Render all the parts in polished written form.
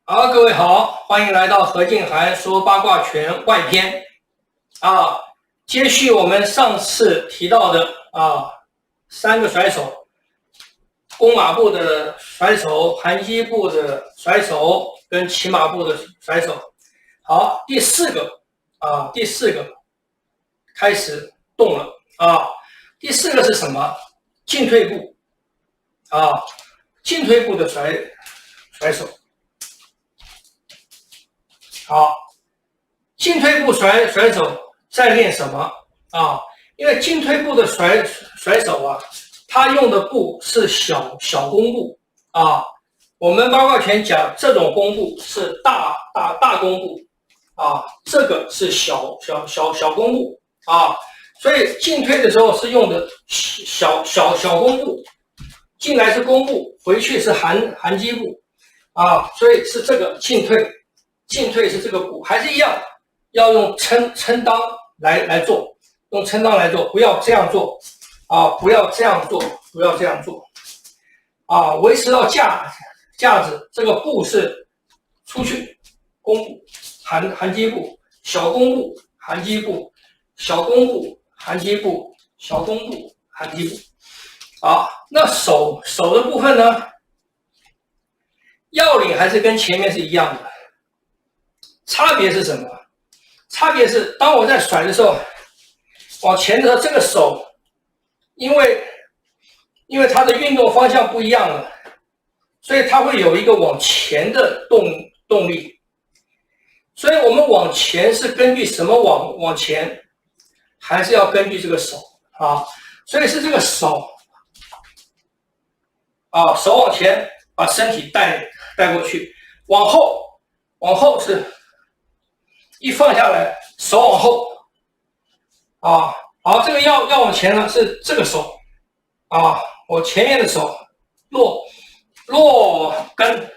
好，各位好，欢迎来到何静涵说八卦拳外篇啊。接续我们上次提到的三个甩手，弓马步的甩手、韩基步的甩手跟骑马步的甩手。好，第四个开始动了啊。第四个是什么？进退步啊，进退步的甩手。好，进退步甩手在练什么啊？因为进退步的甩手啊，它用的步是小弓步啊。我们八卦拳讲这种弓步是大弓步啊，这个是小弓步啊。所以进退的时候是用的小弓步，进来是弓步，回去是韩基步啊，所以是这个进退。进退是这个步，还是一样，要用撑裆来做，用撑裆来做，不要这样做啊，不要这样做啊，维持到架子，这个步是出去，弓步韩基步，小弓步韩基步，小弓步韩基步，小弓步韩基步。好，那手的部分呢，要领还是跟前面是一样的。差别是什么？差别是当我在甩的时候，往前的时候，这个手因为它的运动方向不一样了，所以它会有一个往前的动力。所以我们往前是根据什么往前，还是要根据这个手啊？所以是这个手啊，手往前把身体带过去，往后是。一放下来，手往后啊，好，这个要往前呢是这个手啊，我前面的手落跟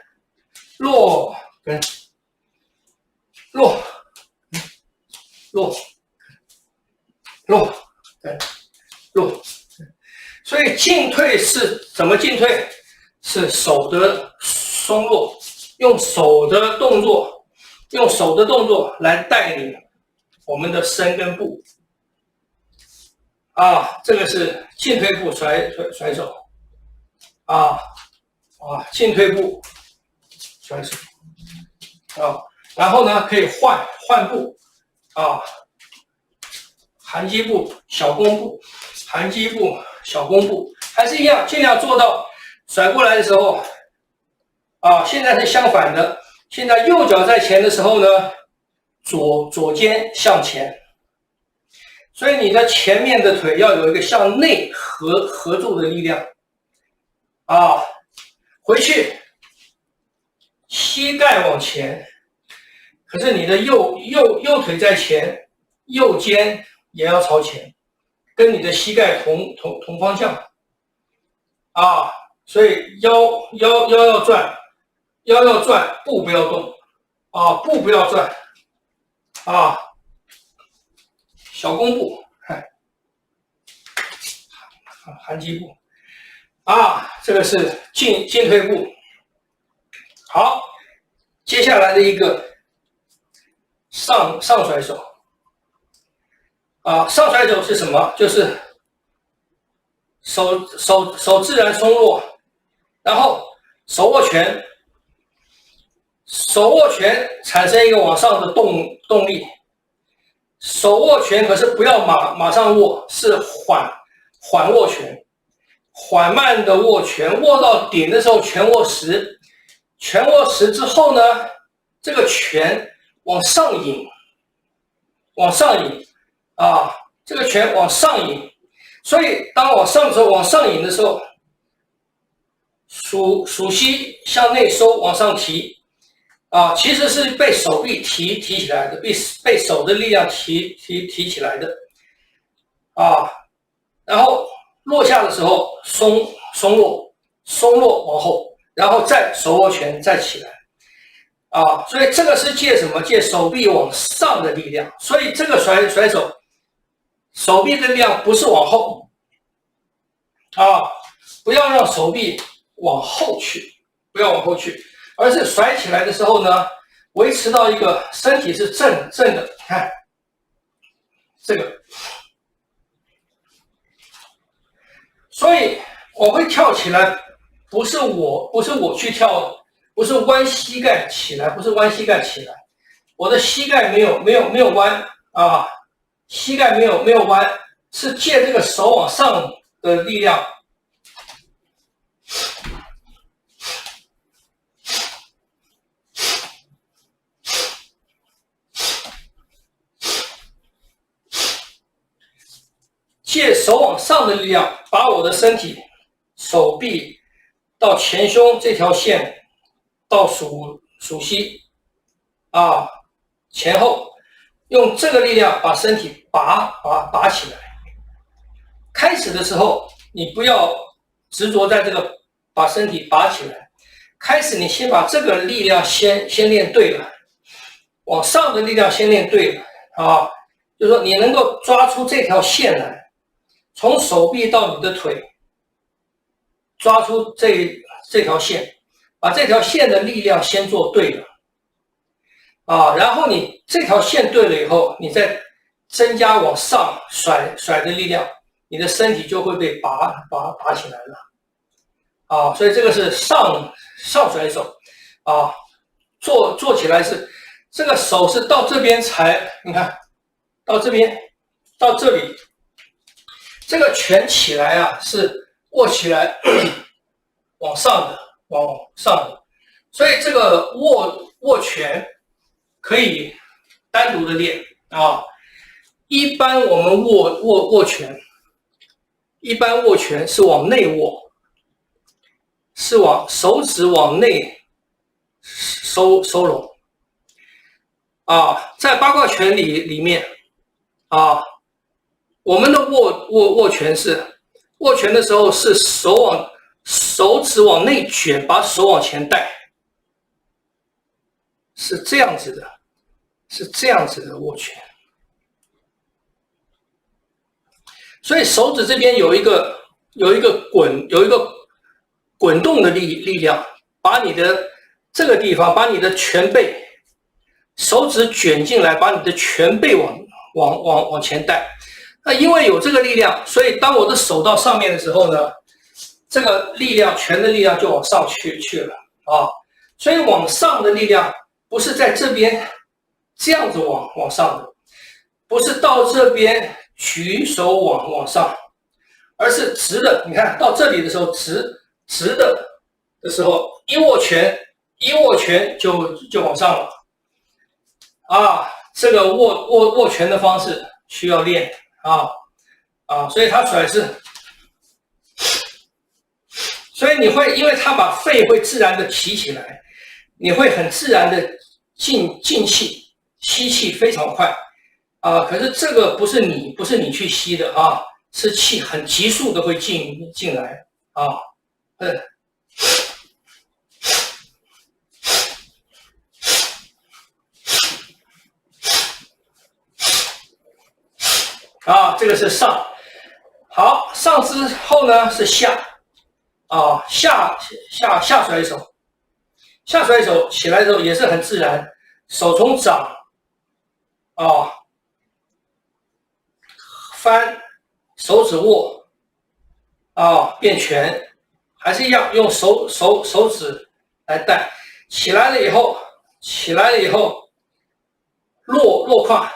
所以进退是怎么进退？是手的松落，用手的动作来带领我们的身跟步啊，这个是进退步甩手进退步甩手啊，然后呢可以换步啊，韩基步小弓步，韩基步小弓步，还是一样，尽量做到甩过来的时候啊，现在是相反的。现在右脚在前的时候呢，左肩向前，所以你的前面的腿要有一个向内合住的力量啊。回去，膝盖往前，可是你的右腿在前，右肩也要朝前，跟你的膝盖同方向啊。所以腰要转。腰要转，步不要动啊，步不要转啊，小弓步，韩基步啊，这个是进退步。好，接下来的一个上甩手啊，上甩手是什么？就是手自然松落，然后手握拳。手握拳产生一个往上的动力，手握拳可是不要马上握，是缓握拳，缓慢的握拳，握到顶的时候拳握实之后呢，这个拳往上引啊，这个拳往上引，所以当往上引的时候，属膝向内收，往上提。啊，其实是被手臂提起来的，被手的力量提起来的啊，然后落下的时候松落往后，然后再手握拳再起来啊，所以这个是借什么？借手臂往上的力量，所以这个甩手手臂的力量不是往后啊，不要让手臂往后去，不要往后去。而是甩起来的时候呢，维持到一个身体是正的，看这个。所以我会跳起来，不是我去跳，不是弯膝盖起来，不是弯膝盖起来，我的膝盖没有弯啊，膝盖没有弯，是借这个手往上的力量。借手往上的力量，把我的身体、手臂到前胸这条线到属膝啊，前后用这个力量把身体拔起来。开始的时候，你不要执着在这个把身体拔起来。开始你先把这个力量先练对了，往上的力量先练对了啊，就是说你能够抓出这条线来。从手臂到你的腿，抓出这条线，把这条线的力量先做对了啊，然后你这条线对了以后，你再增加往上甩的力量，你的身体就会被拔起来了啊，所以这个是上甩手啊，做起来是这个手是到这边才，你看到这边到这里。这个拳起来啊，是握起来往上的，所以这个握拳可以单独的练啊。一般我们握拳，一般握拳是往内握，是往手指往内收拢啊。在八卦拳里面啊。我们的握拳是握拳的时候是手指往内卷，把手往前带，是这样子的握拳。所以手指这边有一个滚动的力量，把你的这个地方，把你的拳背手指卷进来，把你的拳背往前带。那因为有这个力量，所以当我的手到上面的时候呢，这个力量拳的力量就往上去了啊。所以往上的力量不是在这边这样子往上的，不是到这边举手往上，而是直的。你看到这里的时候，直的时候，一握拳就往上了啊。这个握拳的方式需要练。所以他甩是，所以你会，因为他把肺会自然的提起来，你会很自然的进气，吸气非常快啊。可是这个不是你去吸的啊，是气很急速的会进来啊，这个是上，好，上之后呢是下，下甩手，下甩手起来的时候也是很自然，手从掌，翻，手指握，变拳，还是一样用手指来带，起来了以后，落胯。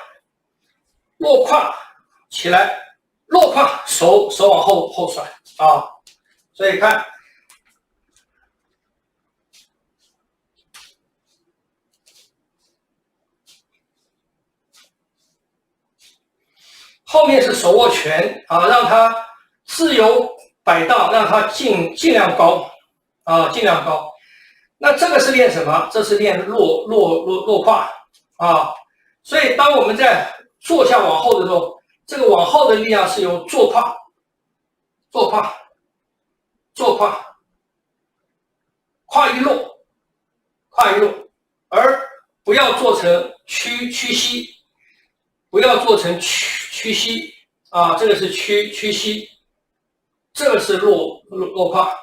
起来，落胯，手往后甩啊！所以看，后面是手握拳啊，让它自由摆荡，让它尽量高啊，尽量高。那这个是练什么？这是练落胯啊。所以当我们在坐下往后的时候，这个往后的力量是由坐胯，胯一落，而不要做成屈膝，不要做成屈膝啊，这个是屈膝，这个是落胯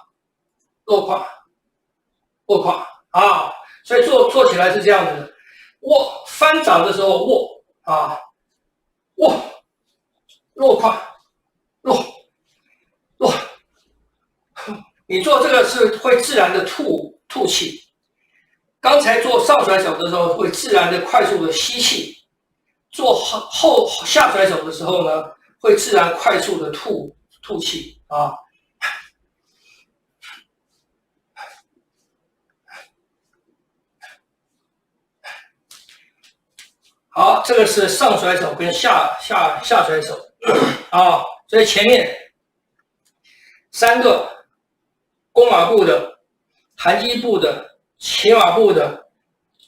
啊，所以做起来是这样子的，握翻掌的时候握啊，握落胯落落，你做这个是会自然的吐气，刚才做上甩手的时候会自然的快速的吸气，做后下甩手的时候呢会自然快速的吐气啊。好，这个是上甩手跟下甩手啊，所以前面3个弓马步的、含击步的、骑马步的、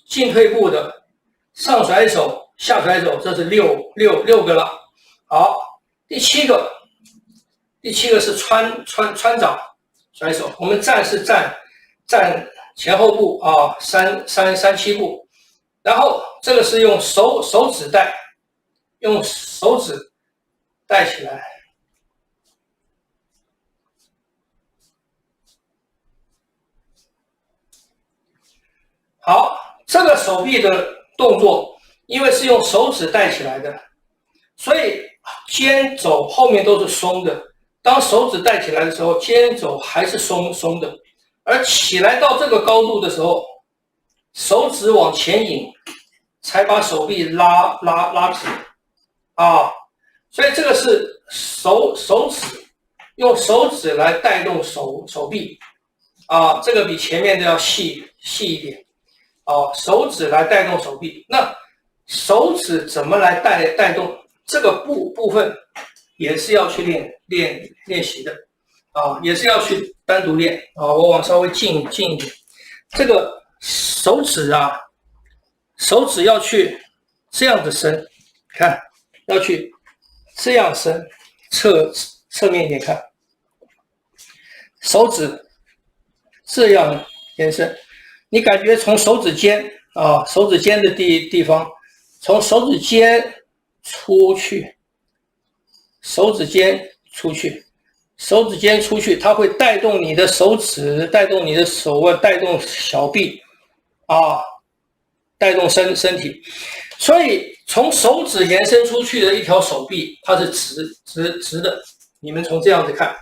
进退步的、上甩手、下甩手，这是六个了。好，第七个是穿掌甩手，我们站是站前后步啊，3-7步。然后这个是用手指带，用手指带起来。好，这个手臂的动作，因为是用手指带起来的，所以肩肘后面都是松的。当手指带起来的时候，肩肘还是松的，而起来到这个高度的时候，手指往前引，才把手臂拉直啊。所以这个是手指，用手指来带动手臂啊，这个比前面的要细一点啊。手指来带动手臂，那手指怎么来带动这个部分，也是要去练习的啊，也是要去单独练啊。我往稍微近一点，这个手指啊，手指要去这样子伸，看，要去这样伸，侧面一点看，手指这样延伸，你感觉从手指尖啊，手指尖的地方，从手指尖出去，手指尖出去，手指尖出去，它会带动你的手指，带动你的手腕，带动小臂啊，带动身体。所以从手指延伸出去的一条手臂，它是直的。你们从这样子看，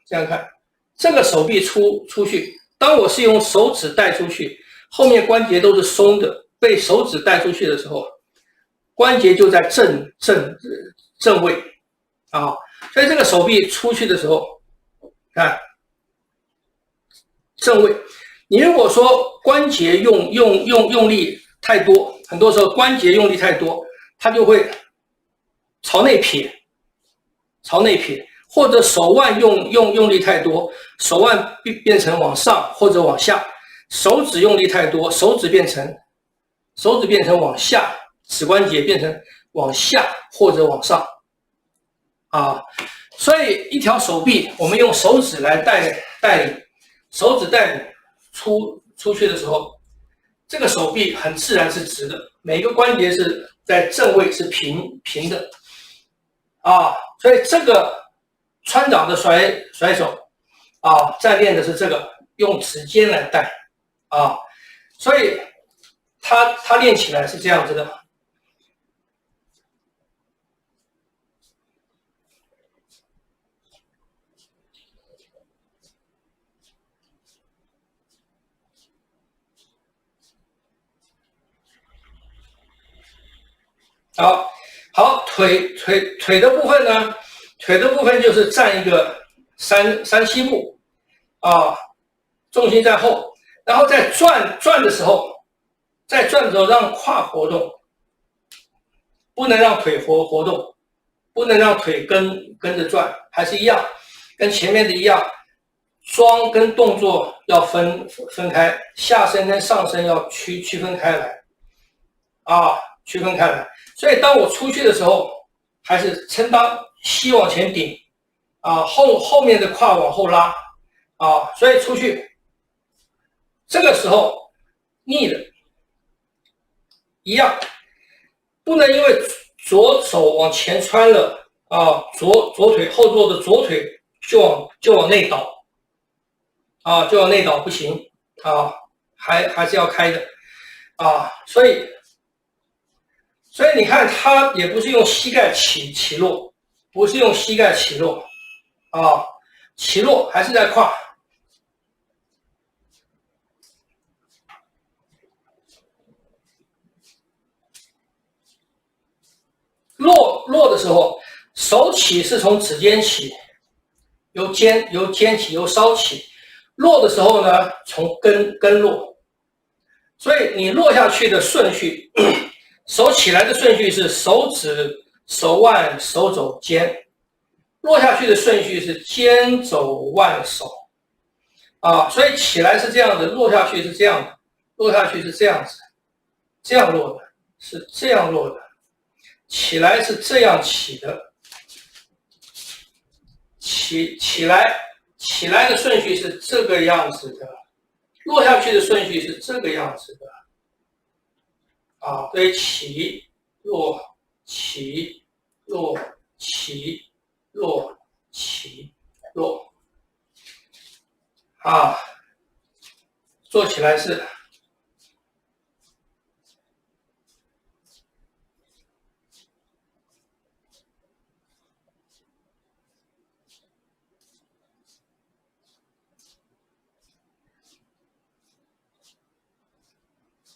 这样看，这个手臂出去，当我是用手指带出去，后面关节都是松的，被手指带出去的时候，关节就在正位啊。所以这个手臂出去的时候，看正位。你如果说关节用力太多，很多时候关节用力太多，它就会朝内撇，或者手腕用力太多，手腕变成往上或者往下，手指用力太多，手指变成往下，指关节变成往下或者往上啊。所以一条手臂，我们用手指来带领，手指带领出去的时候，这个手臂很自然是直的，每个关节是在正位，是平的啊。所以这个穿掌的甩手啊，在练的是这个用指尖来带啊，所以它练起来是这样子的。好，腿的部分呢？腿的部分就是站一个3-7步啊，重心在后，然后在转的时候，让胯活动，不能让腿活动，不能让腿跟着转，还是一样，跟前面的一样，桩跟动作要分开，下身跟上身要区分开来啊，区分开来。所以当我出去的时候，还是撑裆膝往前顶啊，后面的胯往后拉啊，所以出去这个时候逆的一样，不能因为左手往前穿了啊，左腿后座的左腿就往内倒啊，就要内倒不行啊，还是要开的啊，所以你看，它也不是用膝盖起落，不是用膝盖起落啊，起落还是在胯。落的时候，手起是从指尖起，由肩起，由梢起。落的时候呢，从根落。所以你落下去的顺序，手起来的顺序是手指、手腕、手肘、肩；落下去的顺序是肩、肘、腕、手。啊，所以起来是这样的，落下去是这样的，落下去是这样子，这样落的，是这样落的，起来是这样起的，起来的顺序是这个样子的，落下去的顺序是这个样子的。啊，对，起落起落起落起落，啊，做起来是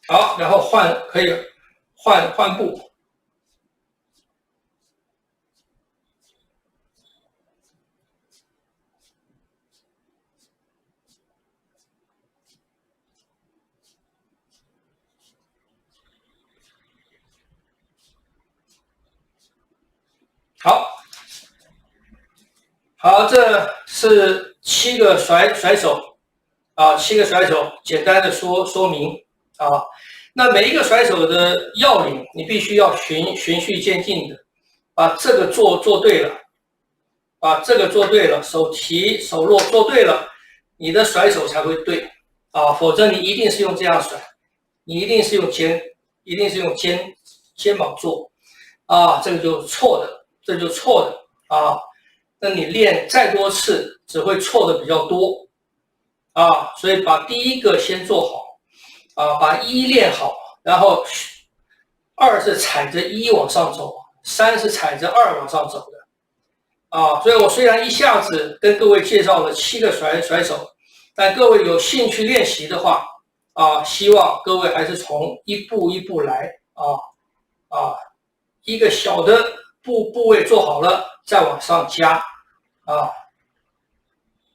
好，然后可以换步。好，这是7个甩手啊，7个甩手，简单的说明啊。那每一个甩手的要领，你必须要循序渐进的，把这个做对了，把这个做对了，手提手落做对了，你的甩手才会对啊，否则你一定是用这样甩，你一定是用肩膀做啊，这个就错的，这就错的啊。那你练再多次，只会错的比较多啊，所以把第一个先做好啊，把1练好，然后2是踩着1往上走，3是踩着2往上走的啊。所以我虽然一下子跟各位介绍了7个甩手，但各位有兴趣练习的话啊，希望各位还是从一步一步来啊，一个小的部位做好了，再往上加啊，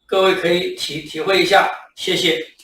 各位可以体会一下，谢谢。